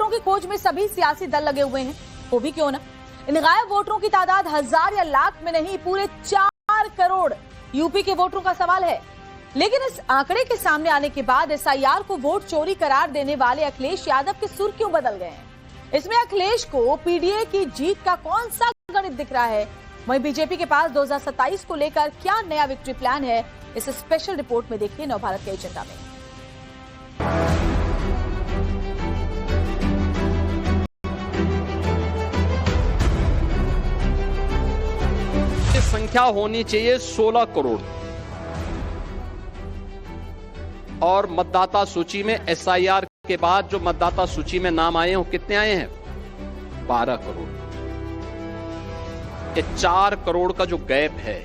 वोटरों की खोज में सभी सियासी दल लगे हुए हैं, वो भी क्यों ना। इन गायब वोटरों की तादाद 1000 या लाख में नहीं, पूरे 4 करोड़ यूपी के वोटरों का सवाल है। लेकिन इस आंकड़े के सामने आने के बाद एसआईआर को वोट चोरी करार देने वाले अखिलेश यादव के सुर क्यों बदल गए हैं? इसमें अखिलेश को पीडीए की जीत का कौन सा गणित दिख रहा है? वहीं बीजेपी के पास 2027 को लेकर क्या नया विक्ट्री प्लान है? इस स्पेशल रिपोर्ट में देखिए नवभारत के एजेंडा में। संख्या होनी चाहिए 16 करोड़ और मतदाता सूची में एसआईआर के बाद जो मतदाता सूची में नाम आए हैं वो कितने आए हैं? 12 करोड़। ये 4 करोड़ का जो गैप है,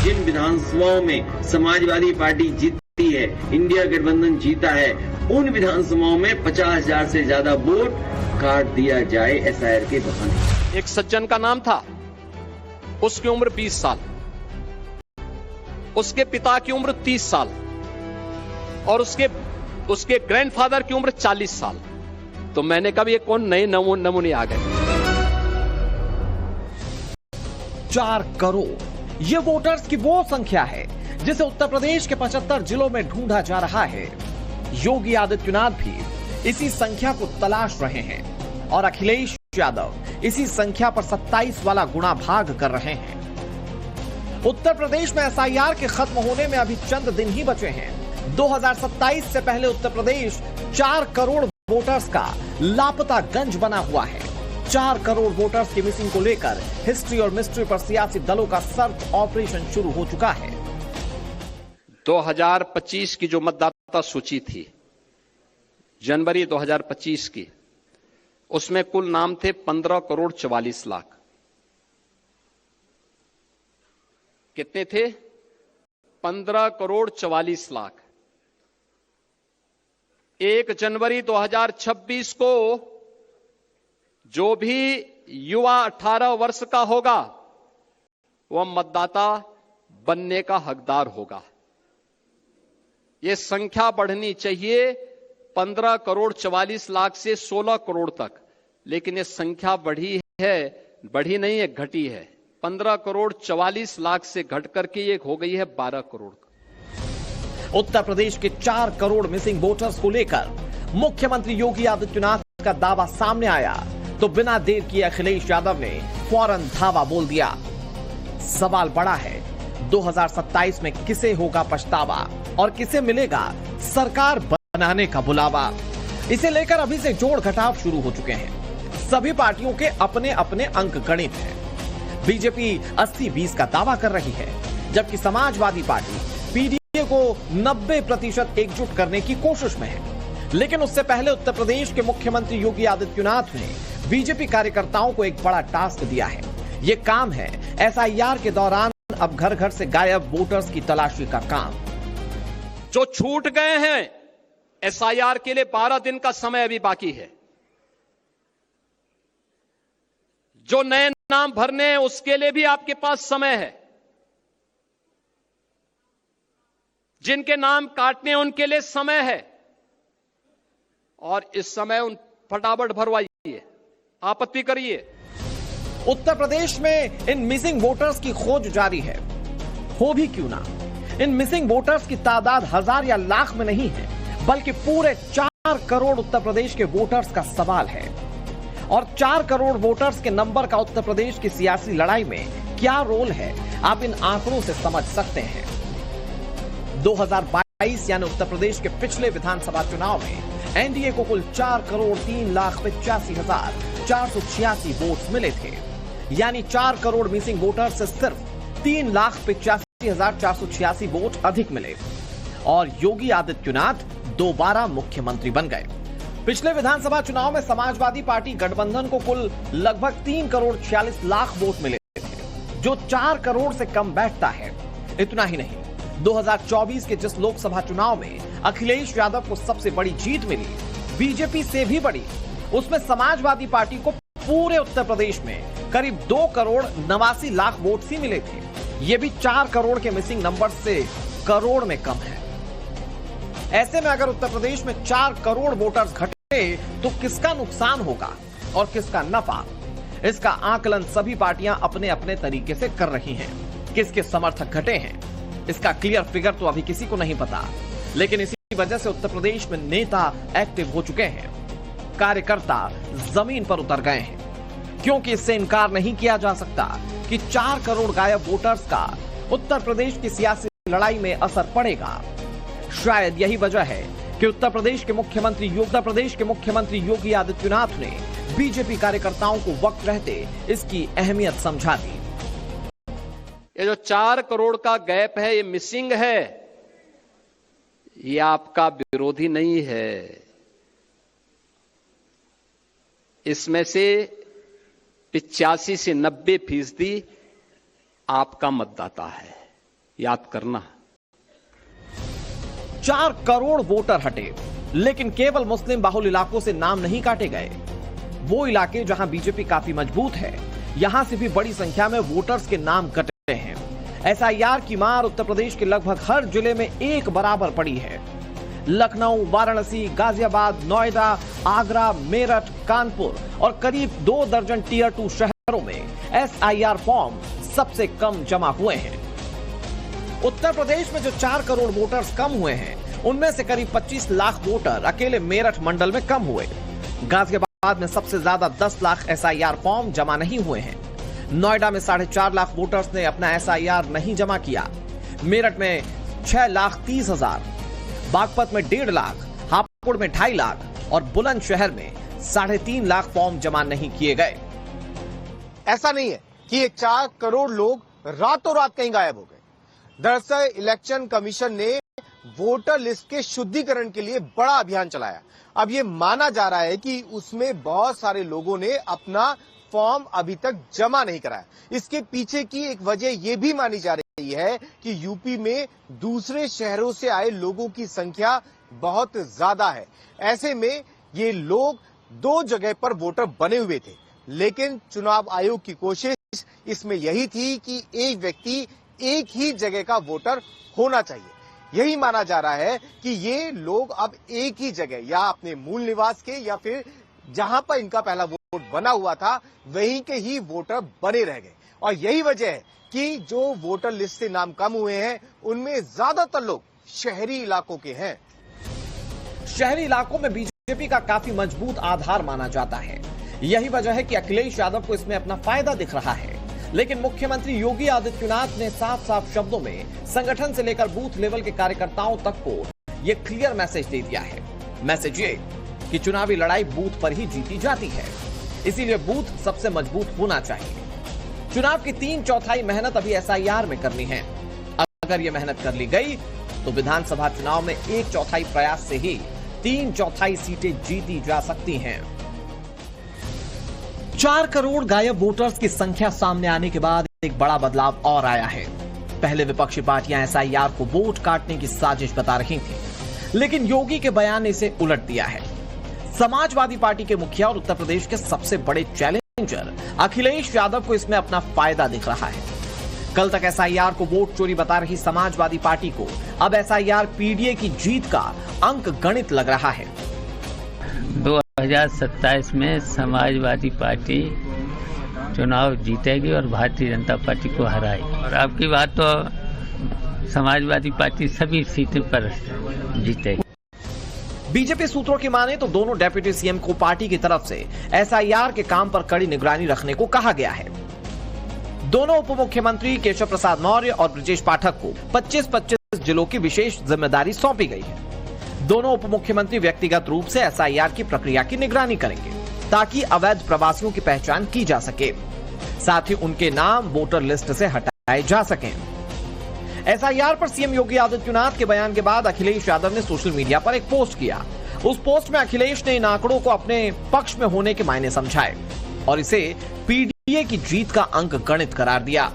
जिन विधानसभाओं में समाजवादी पार्टी जीती है, इंडिया गठबंधन जीता है, उन विधानसभाओं में 50,000 से ज्यादा वोट काट दिया जाए एसआईआर के बहाने। एक सज्जन का नाम था, उसकी उम्र 20 साल, उसके पिता की उम्र 30 साल और उसके ग्रैंडफादर की उम्र 40 साल। तो मैंने कहा ये कौन नए नमूने आ गए? 4 करोड़ ये वोटर्स की वो संख्या है जिसे उत्तर प्रदेश के 75 जिलों में ढूंढा जा रहा है। योगी आदित्यनाथ भी इसी संख्या को तलाश रहे हैं और अखिलेश यादव इसी संख्या पर 27 वाला गुणा भाग कर रहे हैं। उत्तर प्रदेश में एसआईआर के खत्म होने में अभी चंद दिन ही बचे हैं। 2027 से पहले उत्तर प्रदेश 4 करोड़ वोटर्स का लापता गंज बना हुआ है। 4 करोड़ वोटर्स की मिसिंग को लेकर हिस्ट्री और मिस्ट्री पर सियासी दलों का सर्च ऑपरेशन शुरू हो चुका है। 2025 की जो मतदाता सूची थी, जनवरी 2025 की, उसमें कुल नाम थे 15 करोड़ 44 लाख। कितने थे? 15 करोड़ 44 लाख। 1 जनवरी 2026 को जो भी युवा 18 वर्ष का होगा वह मतदाता बनने का हकदार होगा। यह संख्या बढ़नी चाहिए 15 करोड़ 44 लाख से 16 करोड़ तक, लेकिन यह संख्या बढ़ी नहीं है, घटी है। 15 करोड़ 44 लाख से घट करके ये हो गई है 12 करोड़। उत्तर प्रदेश के 4 करोड़ मिसिंग वोटर्स को लेकर मुख्यमंत्री योगी आदित्यनाथ का दावा सामने आया तो बिना देर किए अखिलेश यादव ने फौरन धावा बोल दिया। सवाल बड़ा है, 2027 में किसे होगा पछतावा और किसे मिलेगा सरकार बनाने का बुलावा? इसे लेकर अभी से जोड़ घटाव शुरू हो चुके हैं। सभी पार्टियों के अपने अपने अंक गणित हैं। बीजेपी 80-20 का दावा कर रही है, जबकि समाजवादी पार्टी पीडीए को 90% एकजुट करने की कोशिश में है। लेकिन उससे पहले उत्तर प्रदेश के मुख्यमंत्री योगी आदित्यनाथ ने बीजेपी कार्यकर्ताओं को एक बड़ा टास्क दिया है। यह काम है एसआईआर के दौरान अब घर घर से गायब वोटर्स की तलाशी का काम। जो छूट गए हैं एसआईआर के लिए 12 दिन का समय अभी बाकी है। जो नए नाम भरने हैं उसके लिए भी आपके पास समय है। जिनके नाम काटने हैं उनके लिए समय है और इस समय उन फटाफट भरवाइए, आपत्ति करिए। उत्तर प्रदेश में इन मिसिंग वोटर्स की खोज जारी है। हो भी क्यों ना, इन मिसिंग वोटर्स की तादाद 1000 या लाख में नहीं है, बल्कि पूरे 4 करोड़ उत्तर प्रदेश के वोटर्स का सवाल है। और 4 करोड़ वोटर्स के नंबर का उत्तर प्रदेश की सियासी लड़ाई में क्या रोल है, आप इन आंकड़ों से समझ सकते हैं। 2022 यानी उत्तर प्रदेश के पिछले विधानसभा चुनाव में एनडीए को कुल 4 करोड़ 3,85,486 वोट मिले थे। यानी 4 करोड़ मिसिंग वोटर्स से सिर्फ 3,85,486 वोट अधिक मिले और योगी आदित्यनाथ दोबारा मुख्यमंत्री बन गए। पिछले विधानसभा चुनाव में समाजवादी पार्टी गठबंधन को कुल लगभग 3 करोड़ 46 लाख वोट मिले थे, जो 4 करोड़ से कम बैठता है। इतना ही नहीं, 2024 के जिस लोकसभा चुनाव में अखिलेश यादव को सबसे बड़ी जीत मिली, बीजेपी से भी बड़ी, उसमें समाजवादी पार्टी को पूरे उत्तर प्रदेश में करीब 2 करोड़ 89 लाख वोट ही मिले थे। ये भी 4 करोड़ के मिसिंग नंबर से करोड़ में कम है। ऐसे में अगर उत्तर प्रदेश में 4 करोड़ वोटर्स घटे तो किसका नुकसान होगा और किसका नफा, इसका आकलन सभी पार्टियां अपने अपने तरीके से कर रही हैं। किसके समर्थक घटे हैं, इसका क्लियर फिगर तो अभी किसी को नहीं पता, लेकिन इसी वजह से उत्तर प्रदेश में नेता एक्टिव हो चुके हैं, कार्यकर्ता जमीन पर उतर गए हैं, क्योंकि इससे इनकार नहीं किया जा सकता कि 4 करोड़ गायब वोटर्स का उत्तर प्रदेश की सियासी लड़ाई में असर पड़ेगा। शायद यही वजह है कि उत्तर प्रदेश के मुख्यमंत्री योगी आदित्यनाथ ने बीजेपी कार्यकर्ताओं को वक्त रहते इसकी अहमियत समझा दी। ये जो 4 करोड़ का गैप है, ये मिसिंग है, ये आपका विरोधी नहीं है। इसमें से 85 से 90% आपका मतदाता है, याद करना। 4 करोड़ वोटर हटे, लेकिन केवल मुस्लिम बाहुल इलाकों से नाम नहीं काटे गए। वो इलाके जहां बीजेपी काफी मजबूत है, यहां से भी बड़ी संख्या में वोटर्स के नाम कटे हैं। एसआईआर की मार उत्तर प्रदेश के लगभग हर जिले में एक बराबर पड़ी है। लखनऊ, वाराणसी, गाजियाबाद, नोएडा, आगरा, मेरठ, कानपुर और करीब 2 दर्जन टियर 2 शहरों में एसआईआर फॉर्म सबसे कम जमा हुए हैं। उत्तर प्रदेश में जो 4 करोड़ वोटर्स कम हुए हैं, उनमें से करीब 25 लाख वोटर अकेले मेरठ मंडल में कम हुए। गाजियाबाद में सबसे ज्यादा 10 लाख एसआईआर फॉर्म जमा नहीं हुए हैं। नोएडा में 4.5 लाख वोटर्स ने अपना एसआईआर नहीं जमा किया। मेरठ में 6,30,000, बागपत में 1.5 लाख, हापुड़ में 2.5 लाख और बुलंदशहर में 3.5 लाख फॉर्म जमा नहीं किए गए। ऐसा नहीं है कि ये 4 करोड़ लोग रातों रात कहीं गायब हो गए। दरअसल इलेक्शन कमीशन ने वोटर लिस्ट के शुद्धिकरण के लिए बड़ा अभियान चलाया। अब ये माना जा रहा है कि उसमें बहुत सारे लोगों ने अपना फॉर्म अभी तक जमा नहीं कराया। इसके पीछे की एक वजह यह भी मानी जा रही है कि यूपी में दूसरे शहरों से आए लोगों की संख्या बहुत ज्यादा है। ऐसे में ये लोग 2 जगह पर वोटर बने हुए थे, लेकिन चुनाव आयोग की कोशिश इसमें यही थी कि एक व्यक्ति एक ही जगह का वोटर होना चाहिए। यही माना जा रहा है कि ये लोग अब एक ही जगह, या अपने मूल निवास के या फिर जहां पर इनका पहला वोट बना हुआ था वहीं के ही वोटर बने रह गए। और यही वजह है कि जो वोटर लिस्ट से नाम कम हुए हैं उनमें ज्यादातर लोग शहरी इलाकों के हैं। शहरी इलाकों में बीजेपी का काफी मजबूत आधार माना जाता है। यही वजह है कि अखिलेश यादव को इसमें अपना फायदा दिख रहा है। लेकिन मुख्यमंत्री योगी आदित्यनाथ ने साफ साफ शब्दों में संगठन से लेकर बूथ लेवल के कार्यकर्ताओं तक को यह क्लियर मैसेज दे दिया है। मैसेज ये कि चुनावी लड़ाई बूथ पर ही जीती जाती है, इसीलिए बूथ सबसे मजबूत होना चाहिए। चुनाव की 3/4 मेहनत अभी एसआईआर में करनी है। अगर यह मेहनत कर ली गई तो विधानसभा चुनाव में 1/4 प्रयास से ही 3/4 सीटें जीती जा सकती हैं। 4 करोड़ गायब वोटर्स की संख्या सामने आने के बाद एक बड़ा बदलाव और आया है। पहले विपक्षी पार्टियां एसआईआर को वोट काटने की साजिश बता रही थी, लेकिन योगी के बयान ने इसे उलट दिया है। समाजवादी पार्टी के मुखिया और उत्तर प्रदेश के सबसे बड़े चैलेंजर अखिलेश यादव को इसमें अपना फायदा दिख रहा है। कल तक एसआईआर को वोट चोरी बता रही समाजवादी पार्टी को अब एसआईआर पीडीए की जीत का अंक गणित लग रहा है। 2027 में समाजवादी पार्टी चुनाव जीतेगी और भारतीय जनता पार्टी को हराएगी। और आपकी बात तो समाजवादी पार्टी सभी सीटों पर जीतेगी। बीजेपी सूत्रों की माने तो दोनों डेप्यूटी सीएम को पार्टी की तरफ से एसआईआर के काम पर कड़ी निगरानी रखने को कहा गया है। दोनों उप मुख्यमंत्री केशव प्रसाद मौर्य और ब्रजेश पाठक को 25-25 जिलों की विशेष जिम्मेदारी सौंपी गई है। दोनों उप मुख्यमंत्री व्यक्तिगत रूप से एसआईआर की प्रक्रिया की निगरानी करेंगे, ताकि अवैध प्रवासियों की पहचान की जा सके, साथ ही उनके नाम वोटर लिस्ट से हटाए जा सकें। एसआईआर पर सीएम योगी आदित्यनाथ के बयान के बाद अखिलेश यादव ने सोशल मीडिया पर एक पोस्ट किया। उस पोस्ट में अखिलेश ने इन आंकड़ों को अपने पक्ष में होने के मायने समझाए और इसे पीडीए की जीत का अंक गणित करार दिया।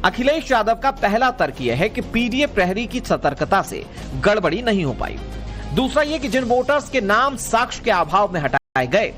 अखिलेश यादव का पहला तर्क यह है कि पीडीए प्रहरी की सतर्कता से गड़बड़ी नहीं हो पाई। दूसरा यह कि जिन वोटर्स के नाम साक्ष्य के अभाव में हटाए गए,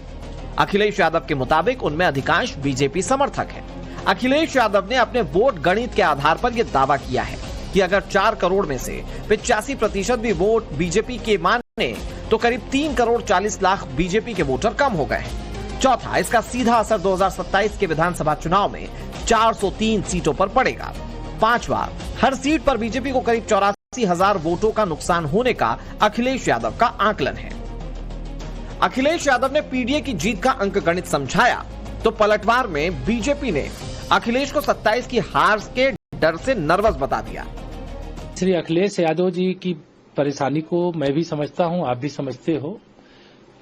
अखिलेश यादव के मुताबिक उनमें अधिकांश बीजेपी समर्थक हैं। अखिलेश यादव ने अपने वोट गणित के आधार पर यह दावा किया है कि अगर 4 करोड़ में से 85% भी वोट बीजेपी के मान ने तो करीब 3 करोड़ 40 लाख बीजेपी के वोटर कम हो गए हैं। चौथा, इसका सीधा असर 2027 के विधानसभा चुनाव में 403 सीटों पर पड़ेगा। पांचवा, हर सीट पर बीजेपी को करीब 84,000 वोटों का नुकसान होने का अखिलेश यादव का आकलन है। अखिलेश यादव ने पीडीए की जीत का अंकगणित समझाया तो पलटवार में बीजेपी ने अखिलेश को 27 की हार के डर से नर्वस बता दिया। श्री अखिलेश यादव जी की परेशानी को मैं भी समझता हूं, आप भी समझते हो।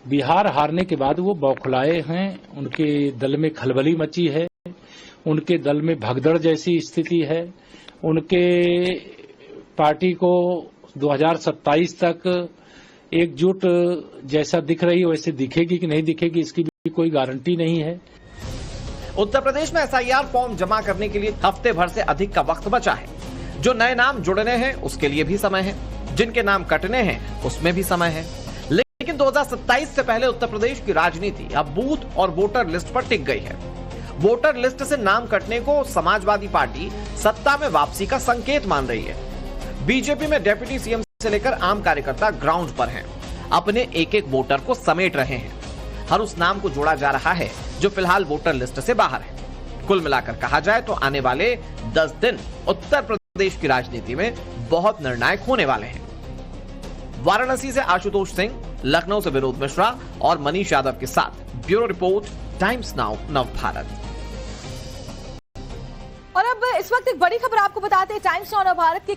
बिहार हारने के बाद वो बौखलाए हैं, उनके दल में खलबली मची है, उनके दल में भगदड़ जैसी स्थिति है। उनके पार्टी को 2027 तक एकजुट जैसा दिख रही वैसे दिखेगी कि नहीं दिखेगी इसकी भी कोई गारंटी नहीं है। उत्तर प्रदेश में एसआईआर फॉर्म जमा करने के लिए हफ्ते भर से अधिक का वक्त बचा है। जो नए नाम जुड़ने हैं उसके लिए भी समय है, जिनके नाम कटने हैं उसमें भी समय है। लेकिन 2027 से पहले उत्तर प्रदेश की राजनीति अब बूथ और वोटर लिस्ट पर टिक गई है। वोटर लिस्ट से नाम कटने को समाजवादी पार्टी सत्ता में वापसी का संकेत मान रही है। बीजेपी में डिप्टी सीएम से लेकर आम कार्यकर्ता ग्राउंड पर हैं, अपने एक एक वोटर को समेट रहे हैं। हर उस नाम को जोड़ा जा रहा है जो फिलहाल वोटर लिस्ट से बाहर है। कुल मिलाकर कहा जाए तो आने वाले 10 दिन उत्तर प्रदेश की राजनीति में बहुत निर्णायक होने वाले हैं। वाराणसी से आशुतोष सिंह, लखनऊ से विनोद मिश्रा और मनीष यादव के साथ bureau report, times now Navbharat. और अब इस वक्त एक बड़ी खबर आपको बताते हैं टाइम्स नाउ नवभारत की।